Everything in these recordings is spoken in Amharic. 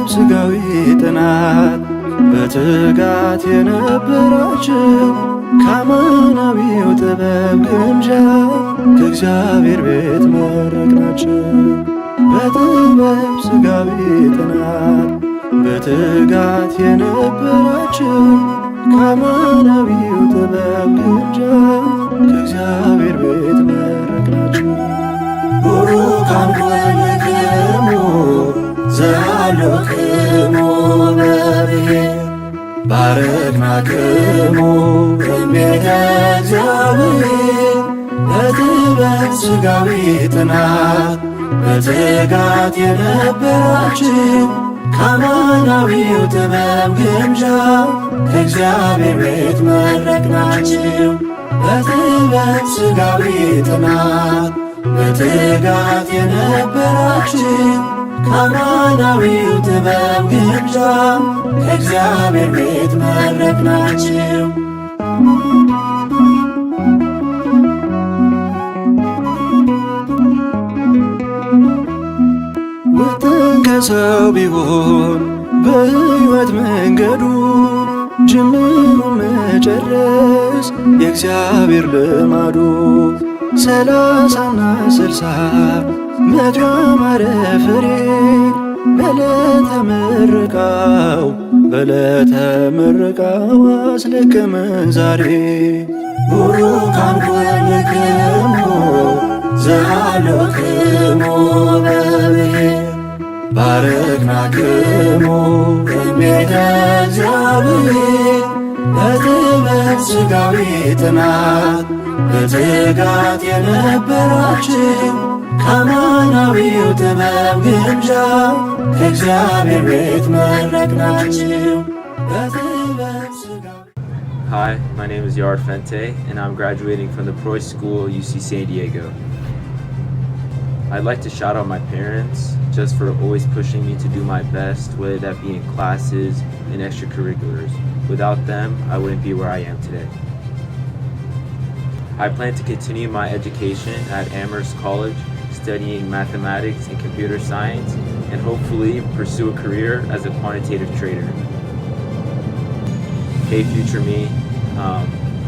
ሥጋዊ ጥናት በትጋት የነበራችሁ ከአማናዊው ጥበብ ግምጃ ከእግዚአብሔር ቤት መረቅናችሁ። በጥበብ ሥጋዊ ጥናት በትጋት የነበራችሁ ከአማናዊው ጥበብ ግምጃ ከእግዚአብሔር ቤት መረቅናችሁ። ቡሩካን ኮንክሙ ዘሃሎክሙ በብሔር ባረክናክሙ እምቤተ እግዚአብሔር። በጥበብ ሥጋዊ ጥናት በትጋት የነበራችሁ ከአማናዊው ጥበብ ግምጃ ከእግዚአብሔር ቤት መረቅናችሁ። በጥበብ ሥጋዊ ጥናት በትጋት የነበራችሁ ከአማናዊው ጥበብ ግምጃ ከእግዚአብሔር ቤት መረቅናችሁ። ውጥን ከሰው ቢሆን በሕይወት መንገዱ ጅምሩ መጨረስ የእግዚአብሔር ልማዱ። 30ና 60 መቶ ያማረ ፍሬ በዕለተ ምረቃው አስለቀመን ዛሬ። ቡሩካን ኮንክሙ ዘሃሎክሙ በብሔር ባረክናክሙ እምቤተ እግዚአብሔር። በጥበብ ሥጋዊ ጥናት በትጋት የነበራችሁ ከአማናዊው ጥበብ ግምጃ ከእግዚአብሔር ቤት መረቅናችሁ። በጥበብ ሥጋዊ Hi, my name is Yard Fente, and I'm graduating from the Preuss School, UC San Diego. I'd like to shout out my parents just for always pushing me to do my best, whether that be in classes and extracurriculars. Without them, I wouldn't be where I am today. I plan to continue my education at Amherst College, studying mathematics and computer science, and hopefully pursue a career as a quantitative trader. Hey future me,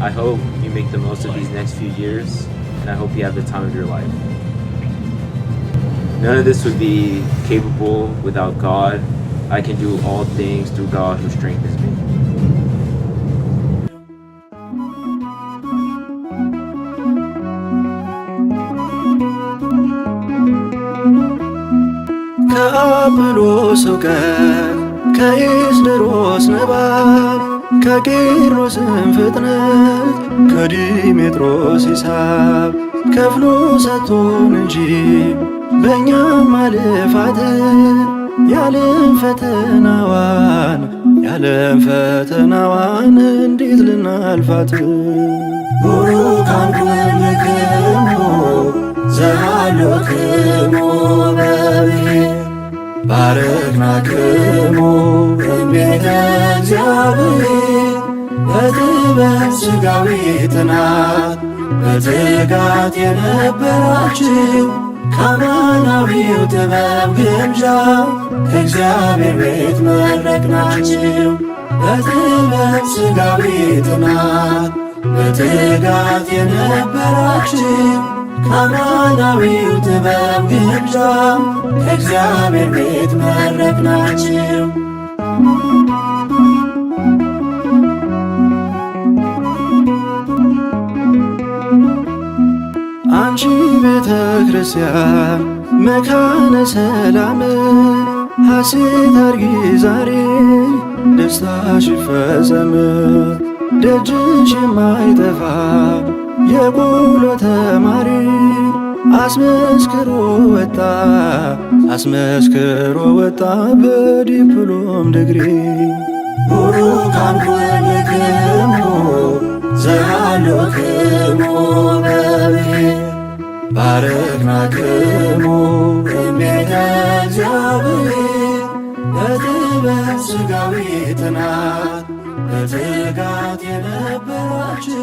I hope you make the most of these next few years, and I hope you have the time of your life. None of this would be capable without God. I can do all things through God who strengthens me. ከአጵሎስ እውቀት ከኤስድሮስ ንባብ ከቄሮስም ፍጥነት ከዲሜጥሮስ ሂሳብ ከፍሎ ሰጥቶን እንጂ በእኛም ማልፋት ያለም ፈተናዋን እንዴት ልናልፋት። ቡሩካን ኮንክሙ ዘሃሎክሙ በብሔር ባረክናክሙ እምቤተ እግዚአብሔር። በጥበብ ሥጋዊ ጥናት በትጋት የነበራችሁ ከአማናዊው ጥበብ ግምጃ ከእግዚአብሔር ቤት መረቅናችሁ። በጥበብ ሥጋዊ ጥናት በትጋት የነበራችሁ ከአማናዊው ጥበብ ግምጃ ከእግዚአብሔር ቤት መረቅናችሁ። አንቺ ቤተ ክርስቲያን መካነ ሰላም ሐሴት አርጊ ዛሬ ደስታሽ ይፈጸም። ደጅሽ የማይጠፋ የቆሎ ተማሪ አስመስክሮ ወጣ በዲፕሎም ድግሪ። ቡሩካን ኮንክሙ ዘሃሎክሙ በብሔር ባረክናክሙ እምቤተ እግዚአብሔር። በጥበብ ሥጋዊ ጥናት በትጋት የነበራችሁ